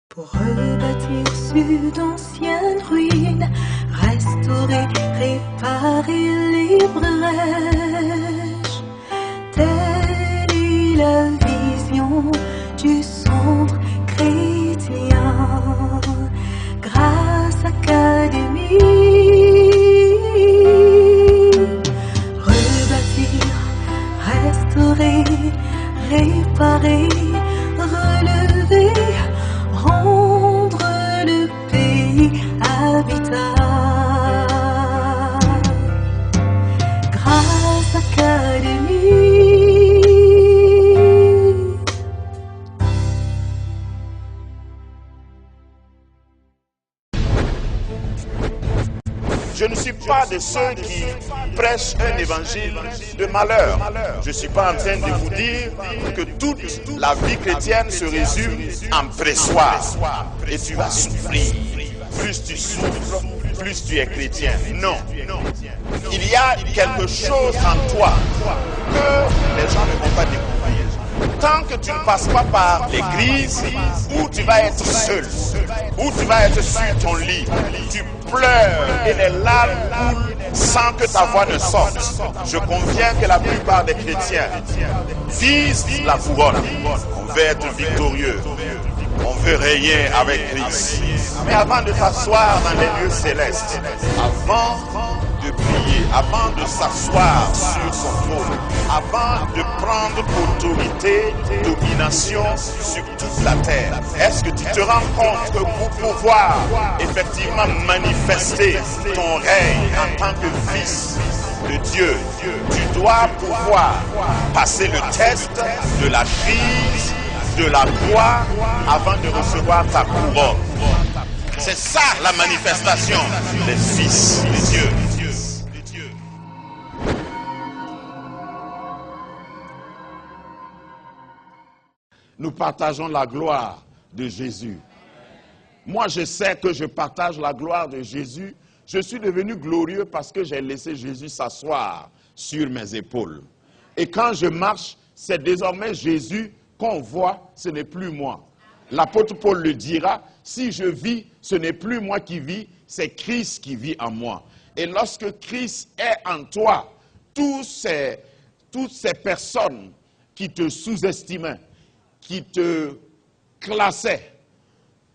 Pour rebâtir sur d'anciennes ruines, restaurer, réparer les brèches. Telle est la vision du centre chrétien, grâce Académie. Rebâtir, restaurer, réparer, relever, rendre le pays habitable. Grâce Académie. Je ne suis pas de ceux qui prêchent un évangile de malheur. Je ne suis pas en train de vous dire que toute la vie chrétienne se résume en pressoir. Et tu vas souffrir. Plus tu souffres, plus tu es chrétien. Non. Il y a quelque chose en toi que les gens ne vont pas découvrir. Tant que tu ne passes pas par l'église, où tu vas être seul, où tu vas être sur ton lit, tu pleures et les larmes coulent sans que ta voix ne sorte. Je conviens que la plupart des chrétiens visent la couronne. On veut être victorieux. On veut régner avec Christ. Mais avant de t'asseoir dans les lieux célestes, avant de prier, avant de s'asseoir sur son trône, avant de prendre autorité, domination sur toute la terre, est-ce que tu te rends compte que pour pouvoir effectivement manifester ton règne en tant que fils de Dieu, tu dois pouvoir passer le test de la crise, de la croix, avant de recevoir ta couronne. C'est ça la manifestation des fils de Dieu. Nous partageons la gloire de Jésus. Moi, je sais que je partage la gloire de Jésus. Je suis devenu glorieux parce que j'ai laissé Jésus s'asseoir sur mes épaules. Et quand je marche, c'est désormais Jésus qu'on voit, ce n'est plus moi. L'apôtre Paul le dira, si je vis, ce n'est plus moi qui vis, c'est Christ qui vit en moi. Et lorsque Christ est en toi, toutes ces personnes qui te sous-estimaient, qui te classaient,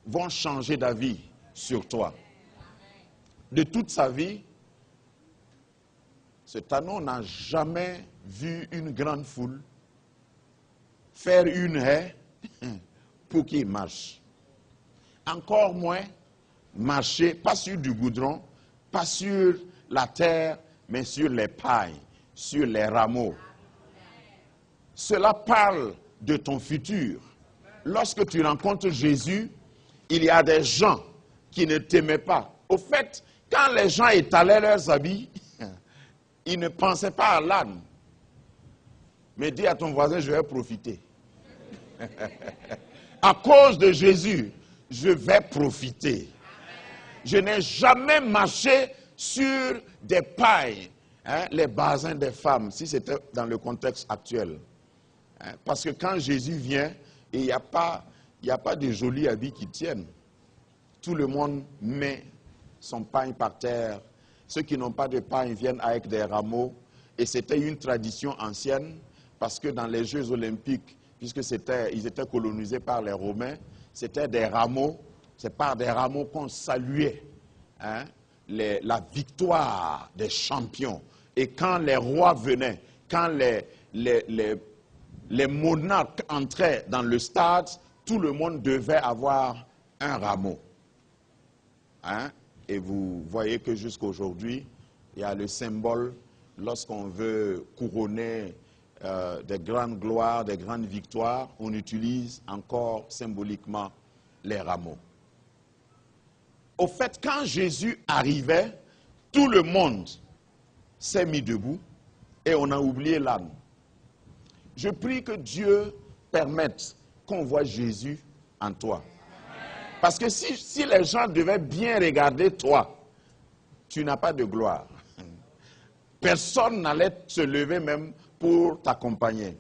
vont changer d'avis sur toi. De toute sa vie, cet anneau n'a jamais vu une grande foule faire une haie pour qu'il marche. Encore moins marcher, pas sur du goudron, pas sur la terre, mais sur les pailles, sur les rameaux. Cela parle de ton futur. Lorsque tu rencontres Jésus, il y a des gens qui ne t'aimaient pas. Au fait, quand les gens étalaient leurs habits, ils ne pensaient pas à l'âne. Mais dis à ton voisin, je vais profiter. À cause de Jésus, je vais profiter. Je n'ai jamais marché sur des pailles, les basins des femmes, si c'était dans le contexte actuel. Parce que quand Jésus vient, il n'y a pas de jolis habits qui tiennent. Tout le monde met son pain par terre. Ceux qui n'ont pas de pain viennent avec des rameaux. Et c'était une tradition ancienne, parce que dans les Jeux olympiques, puisque ils étaient colonisés par les Romains, c'était des rameaux, c'est par des rameaux qu'on saluait la victoire des champions. Et quand les rois venaient, quand les monarques entraient dans le stade, tout le monde devait avoir un rameau. Et vous voyez que jusqu'à aujourd'hui, il y a le symbole, lorsqu'on veut couronner des grandes gloires, des grandes victoires, on utilise encore symboliquement les rameaux. Au fait, quand Jésus arrivait, tout le monde s'est mis debout et on a oublié l'âne. Je prie que Dieu permette qu'on voit Jésus en toi. Parce que si les gens devaient bien regarder toi, tu n'as pas de gloire. Personne n'allait se lever même pour t'accompagner.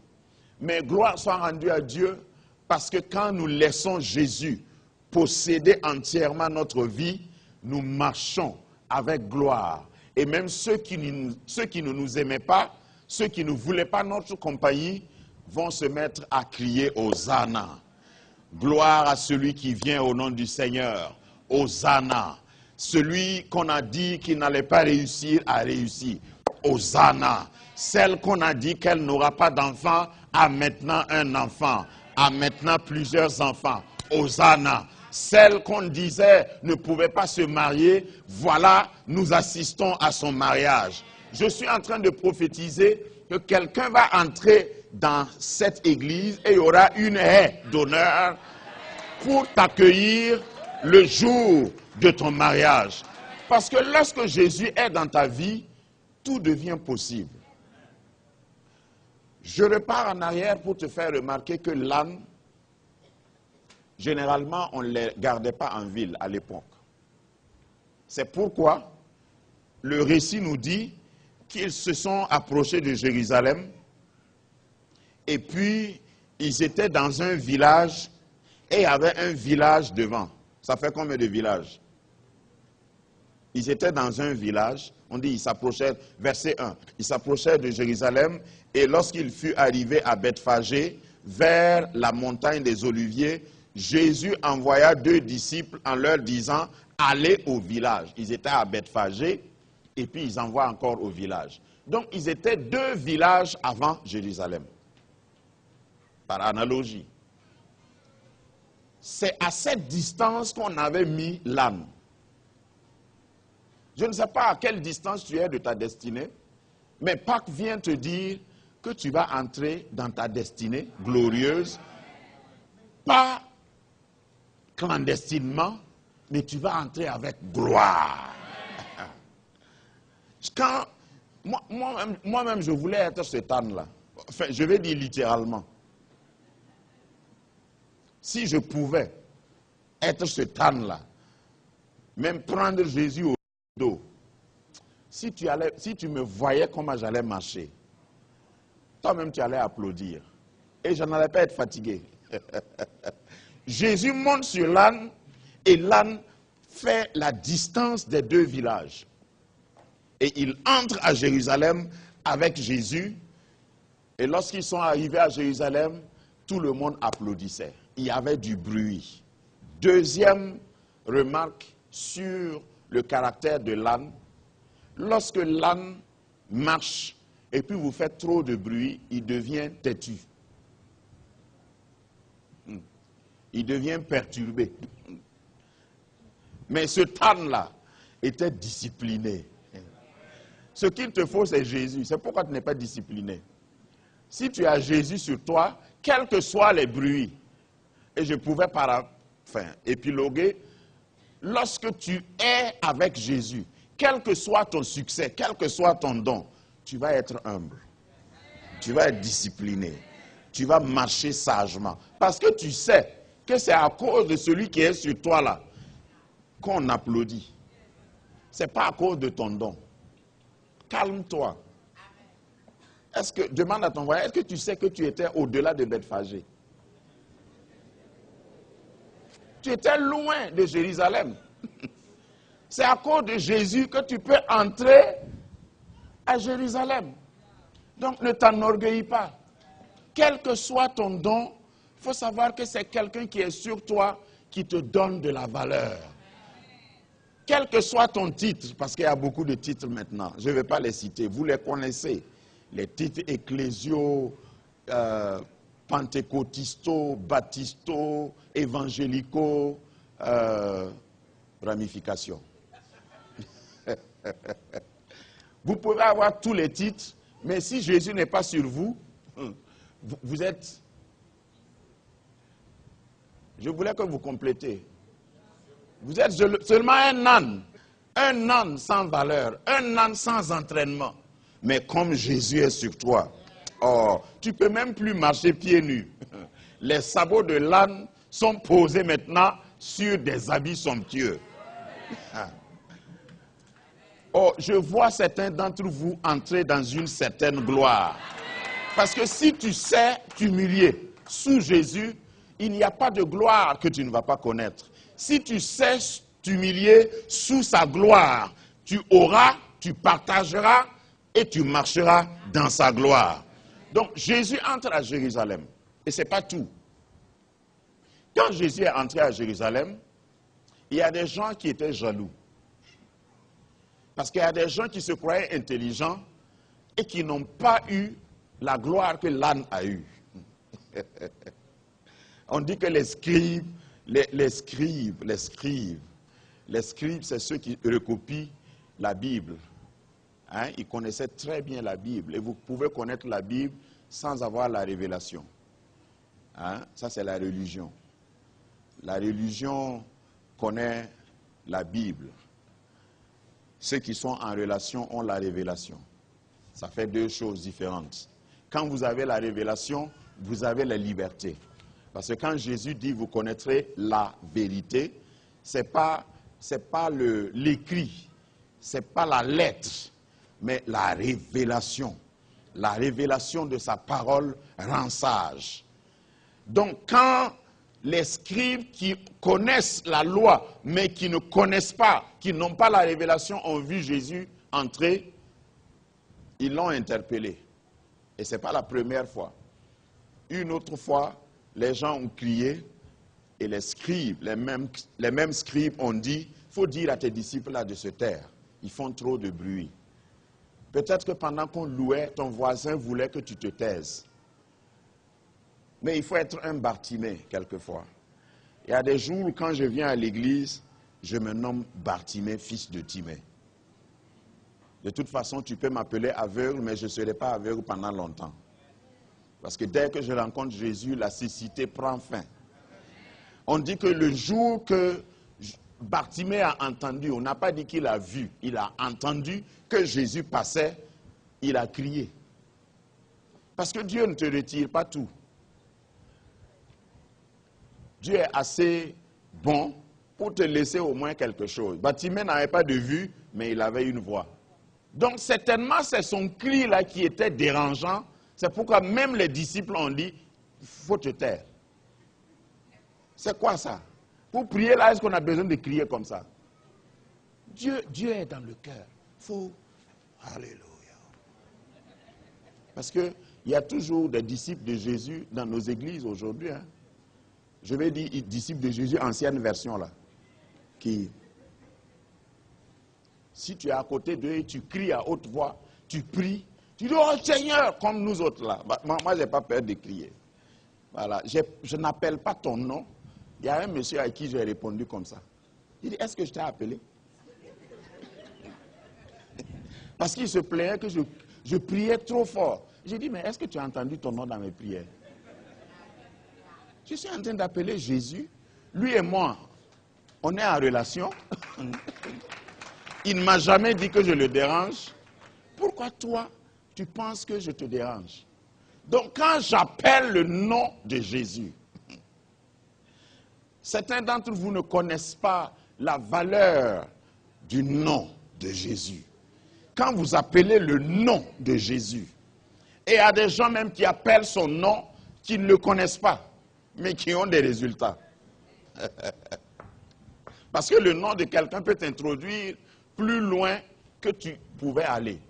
Mais gloire soit rendue à Dieu, parce que quand nous laissons Jésus posséder entièrement notre vie, nous marchons avec gloire. Et même ceux qui ne nous aimaient pas, ceux qui ne voulaient pas notre compagnie, vont se mettre à crier Hosanna. Gloire à celui qui vient au nom du Seigneur. Hosanna. Celui qu'on a dit qu'il n'allait pas réussir a réussi. Hosanna. Celle qu'on a dit qu'elle n'aura pas d'enfant a maintenant un enfant. A maintenant plusieurs enfants. Hosanna. Celle qu'on disait ne pouvait pas se marier, voilà, nous assistons à son mariage. Je suis en train de prophétiser que quelqu'un va entrer dans cette église et il y aura une haie d'honneur pour t'accueillir le jour de ton mariage. Parce que lorsque Jésus est dans ta vie, tout devient possible. Je repars en arrière pour te faire remarquer que l'âne, généralement, on ne les gardait pas en ville à l'époque. C'est pourquoi le récit nous dit qu'ils se sont approchés de Jérusalem et puis ils étaient dans un village et il y avait un village devant. Ça fait combien de villages? Ils étaient dans un village, on dit ils s'approchaient, verset 1, ils s'approchaient de Jérusalem et lorsqu'il fut arrivé à Bethphagée, vers la montagne des Oliviers, Jésus envoya 2 disciples en leur disant, allez au village. Ils étaient à Bethphagée et puis ils envoient encore au village. Donc ils étaient 2 villages avant Jérusalem. Par analogie. C'est à cette distance qu'on avait mis l'âne. Je ne sais pas à quelle distance tu es de ta destinée, mais Pâques vient te dire que tu vas entrer dans ta destinée glorieuse, pas clandestinement, mais tu vas entrer avec gloire. Quand moi-même, je voulais être cet âne-là. Enfin, je vais dire littéralement. Si je pouvais être cet âne-là, même prendre Jésus au dos, si tu me voyais comment j'allais marcher, toi-même tu allais applaudir. Et je n'allais pas être fatigué. Jésus monte sur l'âne et l'âne fait la distance des 2 villages. Et il entre à Jérusalem avec Jésus. Et lorsqu'ils sont arrivés à Jérusalem, tout le monde applaudissait. Il y avait du bruit. Deuxième remarque sur le caractère de l'âne. Lorsque l'âne marche et puis vous faites trop de bruit, il devient têtu. Il devient perturbé. Mais ce âne-là était discipliné. Ce qu'il te faut, c'est Jésus. C'est pourquoi tu n'es pas discipliné. Si tu as Jésus sur toi, quels que soient les bruits, et je pouvais épiloguer, lorsque tu es avec Jésus, quel que soit ton succès, quel que soit ton don, tu vas être humble. Tu vas être discipliné. Tu vas marcher sagement. Parce que tu sais que c'est à cause de celui qui est sur toi là qu'on applaudit. Ce n'est pas à cause de ton don. Calme-toi. Demande à ton voisin, est-ce que tu sais que tu étais au-delà de Bethphagée? Tu étais loin de Jérusalem. C'est à cause de Jésus que tu peux entrer à Jérusalem. Donc ne t'enorgueillis pas. Quel que soit ton don, il faut savoir que c'est quelqu'un qui est sur toi qui te donne de la valeur. Quel que soit ton titre, parce qu'il y a beaucoup de titres maintenant, je ne vais pas les citer, vous les connaissez. Les titres ecclésiaux, pentecôtistaux, baptistaux, évangélicaux, ramifications. Vous pouvez avoir tous les titres, mais si Jésus n'est pas sur vous, vous êtes... Je voulais que vous complétez. Vous êtes seulement un âne sans valeur, un âne sans entraînement. Mais comme Jésus est sur toi, oh, tu ne peux même plus marcher pieds nus. Les sabots de l'âne sont posés maintenant sur des habits somptueux. Oh, je vois certains d'entre vous entrer dans une certaine gloire. Parce que si tu sais t'humilier sous Jésus, il n'y a pas de gloire que tu ne vas pas connaître. Si tu sais t'humilier sous sa gloire, tu auras, tu partageras et tu marcheras dans sa gloire. Donc Jésus entre à Jérusalem. Et ce n'est pas tout. Quand Jésus est entré à Jérusalem, il y a des gens qui étaient jaloux. Parce qu'il y a des gens qui se croyaient intelligents et qui n'ont pas eu la gloire que l'âne a eue. On dit que les scribes, c'est ceux qui recopient la Bible. Hein? Ils connaissaient très bien la Bible. Et vous pouvez connaître la Bible sans avoir la révélation. Hein? Ça, c'est la religion. La religion connaît la Bible. Ceux qui sont en relation ont la révélation. Ça fait deux choses différentes. Quand vous avez la révélation, vous avez la liberté. Parce que quand Jésus dit, vous connaîtrez la vérité, ce n'est pas l'écrit, ce n'est pas la lettre, mais la révélation. La révélation de sa parole rend sage. Donc quand les scribes qui connaissent la loi, mais qui ne connaissent pas, qui n'ont pas la révélation, ont vu Jésus entrer, ils l'ont interpellé. Et ce n'est pas la première fois. Une autre fois, les gens ont crié et les scribes, les mêmes scribes ont dit, il faut dire à tes disciples là de se taire. Ils font trop de bruit. Peut-être que pendant qu'on louait, ton voisin voulait que tu te taises. Mais il faut être un Bartimée quelquefois. Il y a des jours où quand je viens à l'église, je me nomme Bartimée, fils de Timée. De toute façon, tu peux m'appeler aveugle, mais je ne serai pas aveugle pendant longtemps. Parce que dès que je rencontre Jésus, la cécité prend fin. On dit que le jour que Bartimée a entendu, on n'a pas dit qu'il a vu, il a entendu que Jésus passait, il a crié. Parce que Dieu ne te retire pas tout. Dieu est assez bon pour te laisser au moins quelque chose. Bartimée n'avait pas de vue, mais il avait une voix. Donc certainement c'est son cri là qui était dérangeant. C'est pourquoi même les disciples ont dit, il faut te taire. C'est quoi ça? Pour prier là, est-ce qu'on a besoin de crier comme ça? Dieu est dans le cœur. Faut. Alléluia. Parce qu'il y a toujours des disciples de Jésus dans nos églises aujourd'hui. Hein. Je vais dire disciples de Jésus, ancienne version là. Qui, si tu es à côté d'eux et tu cries à haute voix, tu pries, tu dis, oh Seigneur, comme nous autres là. Moi, je n'ai pas peur de crier. Voilà. Je n'appelle pas ton nom. Il y a un monsieur à qui j'ai répondu comme ça. Il dit, est-ce que je t'ai appelé? Parce qu'il se plaignait que je priais trop fort. J'ai dit, mais est-ce que tu as entendu ton nom dans mes prières? Je suis en train d'appeler Jésus. Lui et moi, on est en relation. Il ne m'a jamais dit que je le dérange. Pourquoi toi, tu penses que je te dérange? Donc quand j'appelle le nom de Jésus, certains d'entre vous ne connaissent pas la valeur du nom de Jésus. Quand vous appelez le nom de Jésus, et il y a des gens même qui appellent son nom, qui ne le connaissent pas, mais qui ont des résultats. Parce que le nom de quelqu'un peut t'introduire plus loin que tu pouvais aller.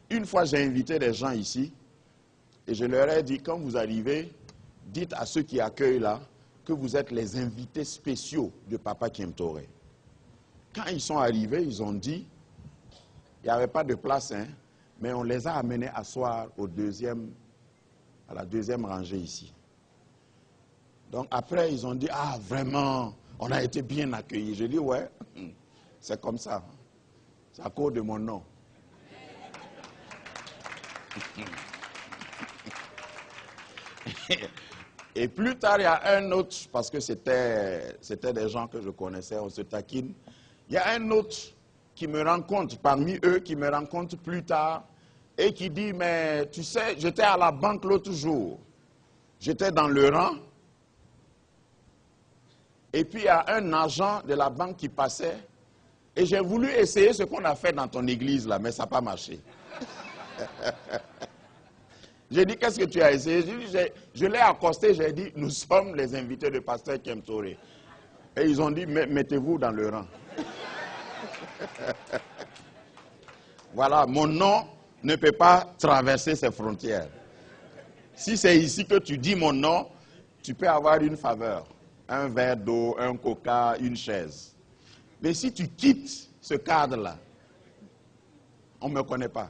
Une fois, j'ai invité des gens ici, et je leur ai dit, quand vous arrivez, dites à ceux qui accueillent là, que vous êtes les invités spéciaux de Papa Kiem Toré. Quand ils sont arrivés, ils ont dit, il n'y avait pas de place, hein, mais on les a amenés asseoir à la deuxième rangée ici. Donc après, ils ont dit, ah vraiment, on a été bien accueillis. J'ai dit, ouais, c'est comme ça. C'est à cause de mon nom. Et plus tard, il y a un autre, parce que c'était des gens que je connaissais, on se taquine. Il y a un autre qui me rencontre, parmi eux, qui me rencontre plus tard, et qui dit, mais tu sais, j'étais à la banque l'autre jour. J'étais dans le rang, et puis il y a un agent de la banque qui passait, et j'ai voulu essayer ce qu'on a fait dans ton église là, mais ça n'a pas marché. J'ai dit, qu'est-ce que tu as essayé? Je l'ai accosté, j'ai dit, nous sommes les invités de pasteur Kem Touré. Et ils ont dit, mettez-vous dans le rang. Voilà, mon nom ne peut pas traverser ces frontières. Si c'est ici que tu dis mon nom, tu peux avoir une faveur. Un verre d'eau, un coca, une chaise. Mais si tu quittes ce cadre-là, on ne me connaît pas.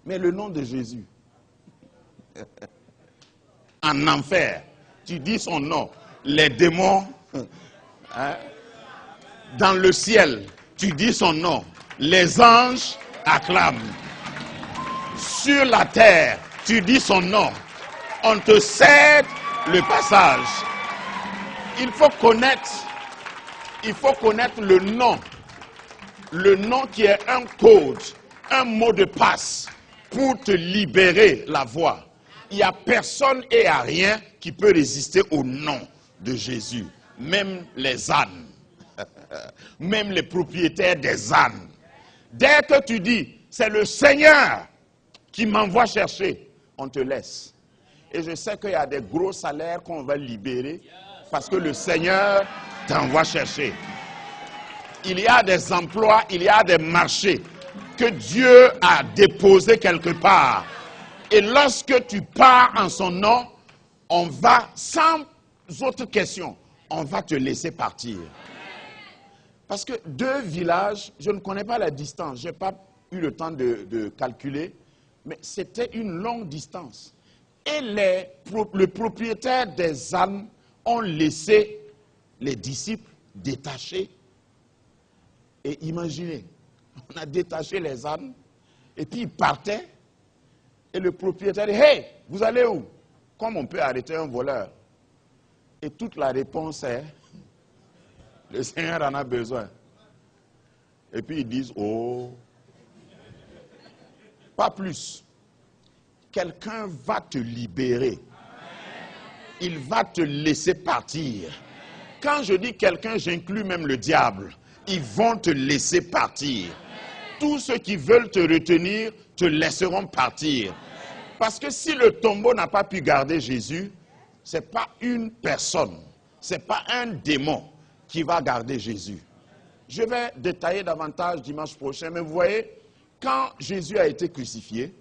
Mais le nom de Jésus, en enfer, tu dis son nom, les démons, hein, dans le ciel, tu dis son nom, les anges acclament. Sur la terre, tu dis son nom, on te cède le passage. Il faut connaître le nom qui est un code, un mot de passe pour te libérer la voie. Il n'y a personne et à rien qui peut résister au nom de Jésus. Même les ânes, même les propriétaires des ânes. Dès que tu dis, c'est le Seigneur qui m'envoie chercher, on te laisse. Et je sais qu'il y a des gros salaires qu'on va libérer parce que le Seigneur t'envoie chercher. Il y a des emplois, il y a des marchés que Dieu a déposés quelque part. Et lorsque tu pars en son nom, on va, sans autre question, on va te laisser partir. Parce que 2 villages, je ne connais pas la distance, je n'ai pas eu le temps de calculer, mais c'était une longue distance. Et le propriétaire des ânes ont laissé les disciples détachés. Et imaginez, on a détaché les ânes, et puis ils partaient, et le propriétaire dit, « Hey, vous allez où? Comme on peut arrêter un voleur? » Et toute la réponse est, le Seigneur en a besoin. Et puis ils disent, oh, pas plus. Quelqu'un va te libérer. Il va te laisser partir. Quand je dis quelqu'un, j'inclus même le diable. Ils vont te laisser partir. Tous ceux qui veulent te retenir te laisseront partir. Parce que si le tombeau n'a pas pu garder Jésus, ce n'est pas une personne, ce n'est pas un démon qui va garder Jésus. Je vais détailler davantage dimanche prochain, mais vous voyez, quand Jésus a été crucifié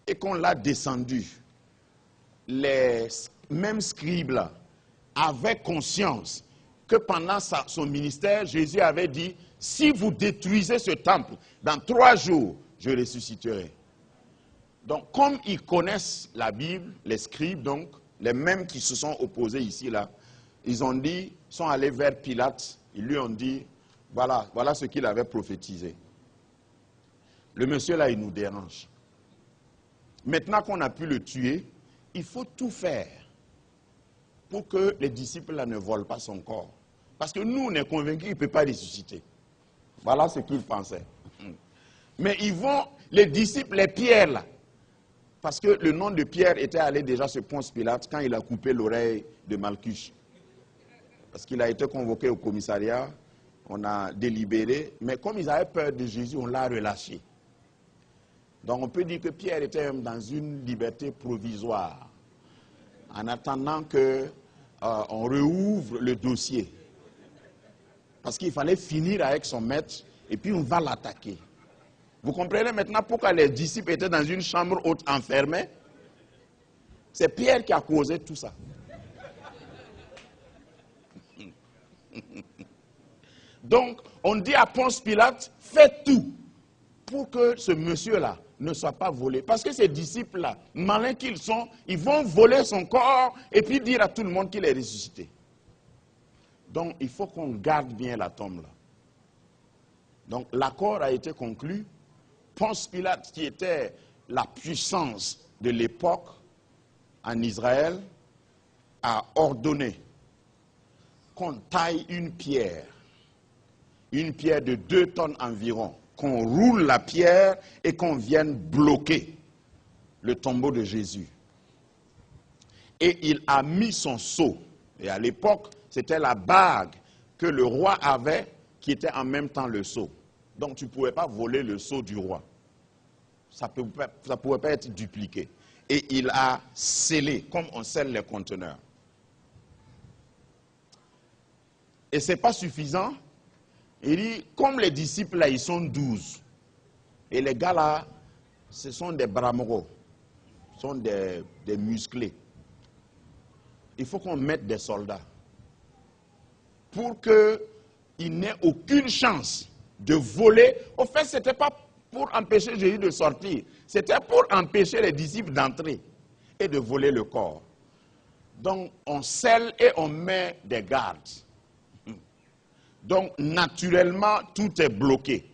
et qu'on l'a descendu, les mêmes scribes-là avaient conscience que pendant son ministère, Jésus avait dit, si vous détruisez ce temple, dans 3 jours, je ressusciterai. Donc, comme ils connaissent la Bible, les scribes, donc, les mêmes qui se sont opposés ici, là, ils ont dit, sont allés vers Pilate, ils lui ont dit, voilà ce qu'il avait prophétisé. Le monsieur là, il nous dérange. Maintenant qu'on a pu le tuer, il faut tout faire pour que les disciples là ne volent pas son corps. Parce que nous, on est convaincus qu'il ne peut pas ressusciter. Voilà ce qu'ils pensaient. Mais ils vont, les disciples, les Pierre là, parce que le nom de Pierre était allé déjà sur Ponce Pilate quand il a coupé l'oreille de Malchus. Parce qu'il a été convoqué au commissariat, on a délibéré, mais comme ils avaient peur de Jésus, on l'a relâché. Donc on peut dire que Pierre était dans une liberté provisoire, en attendant qu'on rouvre le dossier. Parce qu'il fallait finir avec son maître, et puis on va l'attaquer. Vous comprenez maintenant pourquoi les disciples étaient dans une chambre haute enfermée? C'est Pierre qui a causé tout ça. Donc, on dit à Ponce Pilate, fais tout pour que ce monsieur-là ne soit pas volé. Parce que ces disciples-là, malins qu'ils sont, ils vont voler son corps et puis dire à tout le monde qu'il est ressuscité. Donc, il faut qu'on garde bien la tombe là. Donc, l'accord a été conclu. Ponce Pilate, qui était la puissance de l'époque en Israël, a ordonné qu'on taille une pierre de 2 tonnes environ, qu'on roule la pierre et qu'on vienne bloquer le tombeau de Jésus. Et il a mis son sceau. Et à l'époque, c'était la bague que le roi avait qui était en même temps le sceau. Donc tu ne pouvais pas voler le sceau du roi. Ça ne pouvait pas être dupliqué. et il a scellé, comme on scelle les conteneurs. Et ce n'est pas suffisant. Il dit, comme les disciples là, ils sont 12. Et les gars là, ce sont des bramogos, ce sont des musclés. Il faut qu'on mette des soldats pour qu'ils n'aient aucune chance de voler. Au fait, ce n'était pas pour empêcher Jésus de sortir, c'était pour empêcher les disciples d'entrer et de voler le corps. Donc, on scelle et on met des gardes. Donc, naturellement, tout est bloqué.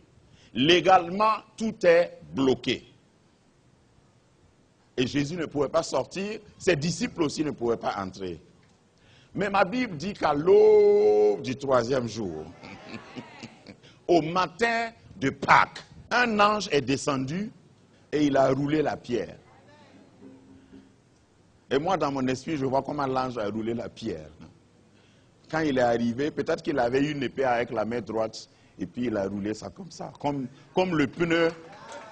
Légalement, tout est bloqué. Et Jésus ne pouvait pas sortir, ses disciples aussi ne pouvaient pas entrer. Mais ma Bible dit qu'à l'aube du 3e jour, au matin de Pâques, un ange est descendu et il a roulé la pierre. Et moi, dans mon esprit, je vois comment l'ange a roulé la pierre. Quand il est arrivé, peut-être qu'il avait une épée avec la main droite, et puis il a roulé ça comme ça, comme le pneu.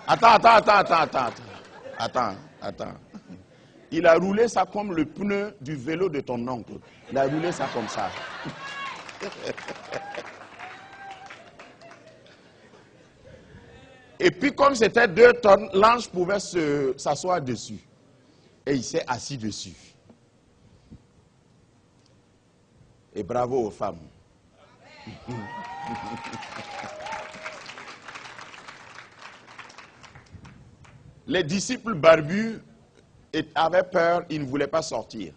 Attends. Il a roulé ça comme le pneu du vélo de ton oncle. Il a roulé ça comme ça. Et puis comme c'était 2 tonnes, l'ange pouvait s'asseoir dessus. Et il s'est assis dessus. Et bravo aux femmes. Les disciples barbus avaient peur, ils ne voulaient pas sortir.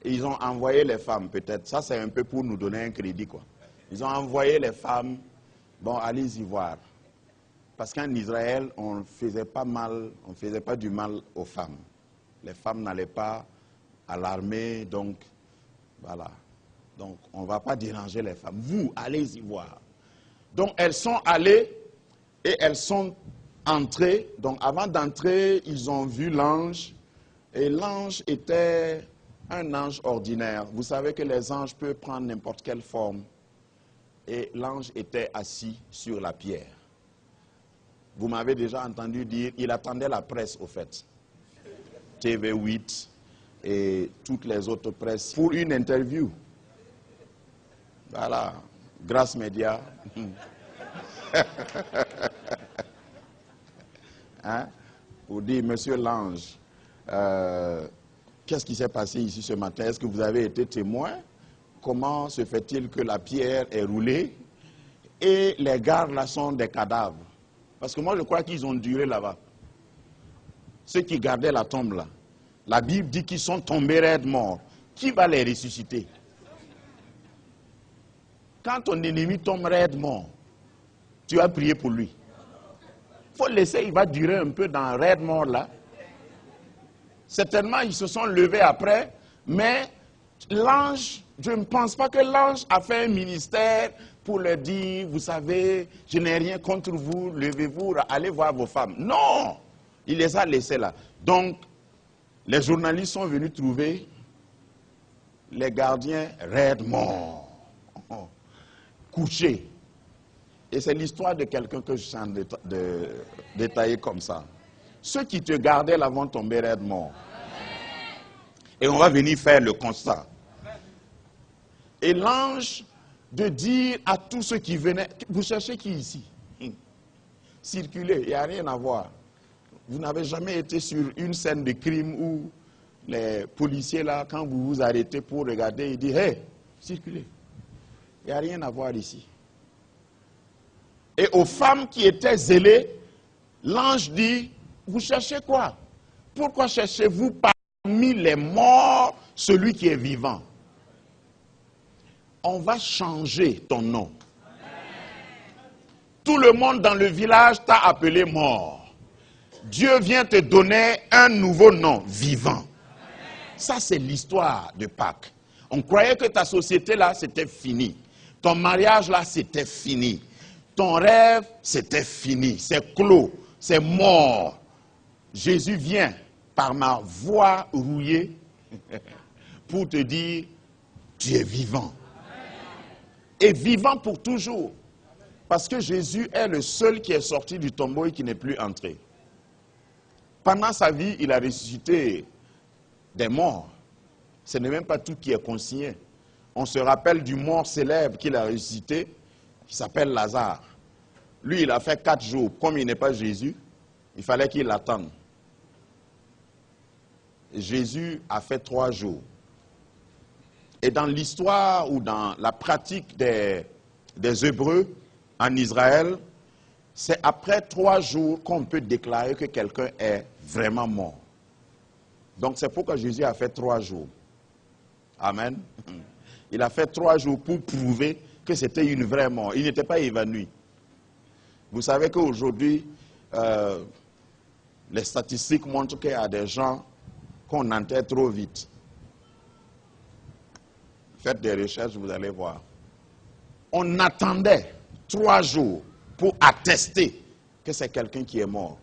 Et ils ont envoyé les femmes, peut-être. Ça, c'est un peu pour nous donner un crédit, quoi. Ils ont envoyé les femmes, bon, allez-y voir. Parce qu'en Israël, on ne faisait pas du mal aux femmes. Les femmes n'allaient pas à l'armée, donc, voilà. Donc, on ne va pas déranger les femmes. Vous, allez-y voir. Donc, elles sont allées et elles sont entrées. Donc, avant d'entrer, ils ont vu l'ange. Et l'ange était un ange ordinaire. Vous savez que les anges peuvent prendre n'importe quelle forme. Et l'ange était assis sur la pierre. Vous m'avez déjà entendu dire, il attendait la presse, au fait. TV8 et toutes les autres presses pour une interview. Voilà, Grâce Média. Hein? Pour dire, monsieur l'ange, qu'est-ce qui s'est passé ici ce matin? Est-ce que vous avez été témoin? Comment se fait-il que la pierre est roulée et les gardes là sont des cadavres? Parce que moi je crois qu'ils ont duré là-bas. Ceux qui gardaient la tombe là. La Bible dit qu'ils sont tombés raides morts. Qui va les ressusciter? Quand ton ennemi tombe raide mort, tu as prié pour lui. Il faut laisser, il va durer un peu dans raide mort là. Certainement, ils se sont levés après, mais l'ange, je ne pense pas que l'ange a fait un ministère pour leur dire, vous savez, je n'ai rien contre vous, levez-vous, allez voir vos femmes. Non! Il les a laissés là. Donc, les journalistes sont venus trouver les gardiens raides morts, couchés. Et c'est l'histoire de quelqu'un que je sens de détailler comme ça. Ceux qui te gardaient là vont tomber raides morts. Et on va venir faire le constat. Et l'ange de dire à tous ceux qui venaient, vous cherchez qui ici? Circulez, il n'y a rien à voir. Vous n'avez jamais été sur une scène de crime où les policiers là, quand vous vous arrêtez pour regarder, ils disent, hey, circulez. Il n'y a rien à voir ici. Et aux femmes qui étaient zélées, l'ange dit, vous cherchez quoi? Pourquoi cherchez-vous parmi les morts celui qui est vivant? On va changer ton nom. Tout le monde dans le village t'a appelé mort. Dieu vient te donner un nouveau nom, vivant. Ça, c'est l'histoire de Pâques. On croyait que ta société là, c'était fini. Ton mariage là, c'était fini. Ton rêve, c'était fini. C'est clos, c'est mort. Jésus vient par ma voix rouillée pour te dire, tu es vivant. Et vivant pour toujours. Parce que Jésus est le seul qui est sorti du tombeau et qui n'est plus entré. Pendant sa vie, il a ressuscité des morts. Ce n'est même pas tout qui est consigné. On se rappelle du mort célèbre qu'il a ressuscité, qui s'appelle Lazare. Lui, il a fait 4 jours. Comme il n'est pas Jésus, il fallait qu'il attende. Jésus a fait 3 jours. Et dans l'histoire ou dans la pratique des Hébreux en Israël, c'est après 3 jours qu'on peut déclarer que quelqu'un est vraiment mort. Donc c'est pourquoi Jésus a fait 3 jours. Amen. Il a fait 3 jours pour prouver que c'était une vraie mort. Il n'était pas évanoui. Vous savez qu'aujourd'hui, les statistiques montrent qu'il y a des gens qu'on enterre trop vite. Faites des recherches, vous allez voir. On attendait 3 jours pour attester que c'est quelqu'un qui est mort.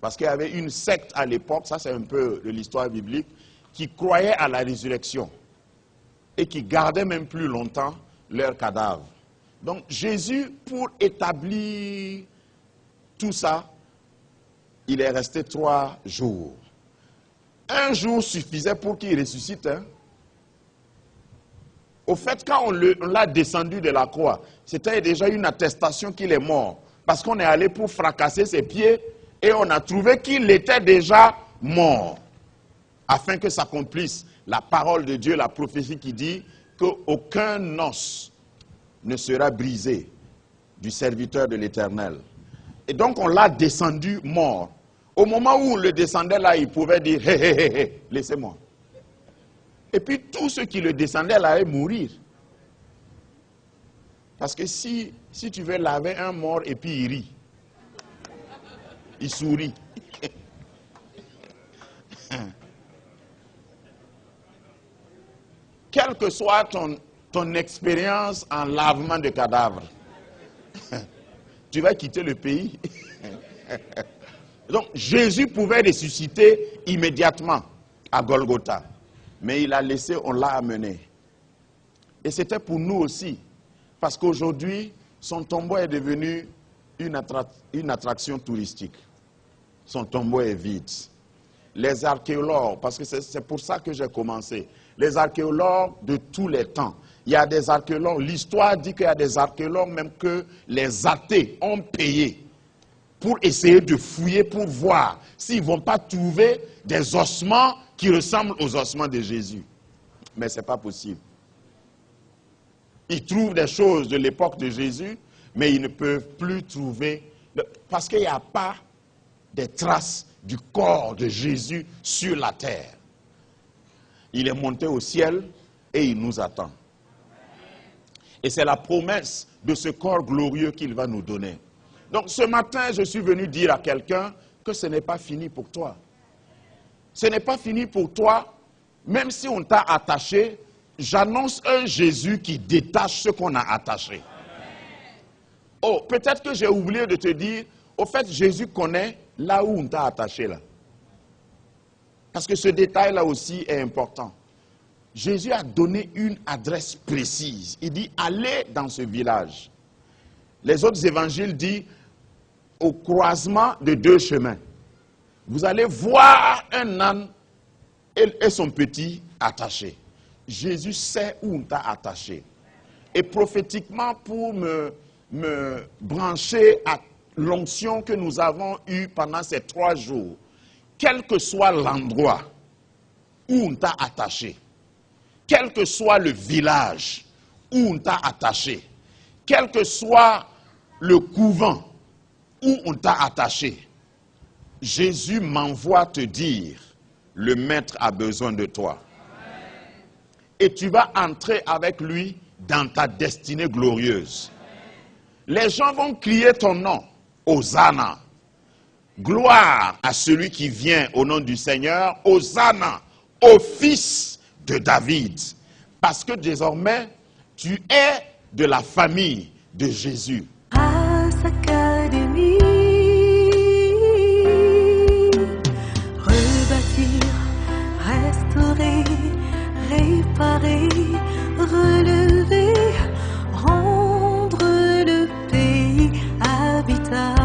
Parce qu'il y avait une secte à l'époque, ça c'est un peu de l'histoire biblique, qui croyait à la résurrection et qui gardait même plus longtemps leurs cadavres. Donc Jésus, pour établir tout ça, il est resté 3 jours. 1 jour suffisait pour qu'il ressuscite. Hein? Au fait, quand on l'a descendu de la croix, c'était déjà une attestation qu'il est mort. Parce qu'on est allé pour fracasser ses pieds et on a trouvé qu'il était déjà mort. Afin que s'accomplisse la parole de Dieu, la prophétie qui dit qu'aucun os ne sera brisé du serviteur de l'Éternel. Et donc on l'a descendu mort. Au moment où on le descendait là, il pouvait dire « Hé, hé, hé, hé, laissez-moi ». Et puis tous ceux qui le descendaient là allaient mourir. Parce que si tu veux laver un mort et puis il rit, il sourit. Quelle que soit ton expérience en lavement de cadavres, tu vas quitter le pays. Donc Jésus pouvait ressusciter immédiatement à Golgotha. Mais il a laissé, on l'a amené. Et c'était pour nous aussi. Parce qu'aujourd'hui, son tombeau est devenu une attraction touristique. Son tombeau est vide. Les archéologues, parce que c'est pour ça que j'ai commencé, les archéologues de tous les temps, il y a des archéologues, l'histoire dit qu'il y a des archéologues même que les athées ont payé pour essayer de fouiller, pour voir s'ils ne vont pas trouver des ossements qui ressemblent aux ossements de Jésus. Mais ce n'est pas possible. Ils trouvent des choses de l'époque de Jésus, mais ils ne peuvent plus trouver, parce qu'il n'y a pas des traces du corps de Jésus sur la terre. Il est monté au ciel et il nous attend. Et c'est la promesse de ce corps glorieux qu'il va nous donner. Donc ce matin, je suis venu dire à quelqu'un que ce n'est pas fini pour toi. Ce n'est pas fini pour toi, même si on t'a attaché, j'annonce un Jésus qui détache ce qu'on a attaché. Oh, peut-être que j'ai oublié de te dire, au fait, Jésus connaît là où on t'a attaché là. Parce que ce détail-là aussi est important. Jésus a donné une adresse précise. Il dit, allez dans ce village. Les autres évangiles disent, au croisement de 2 chemins. Vous allez voir un âne et son petit attaché. Jésus sait où on t'a attaché. Et prophétiquement, pour me brancher à l'onction que nous avons eue pendant ces 3 jours, quel que soit l'endroit où on t'a attaché, quel que soit le village où on t'a attaché, quel que soit le couvent où on t'a attaché, Jésus m'envoie te dire, le maître a besoin de toi. Et tu vas entrer avec lui dans ta destinée glorieuse. Les gens vont crier ton nom, Hosanna. Gloire à celui qui vient au nom du Seigneur, Hosanna, au fils de David. Parce que désormais, tu es de la famille de Jésus. Académie, rebâtir, restaurer, réparer, relever, rendre le pays habitable.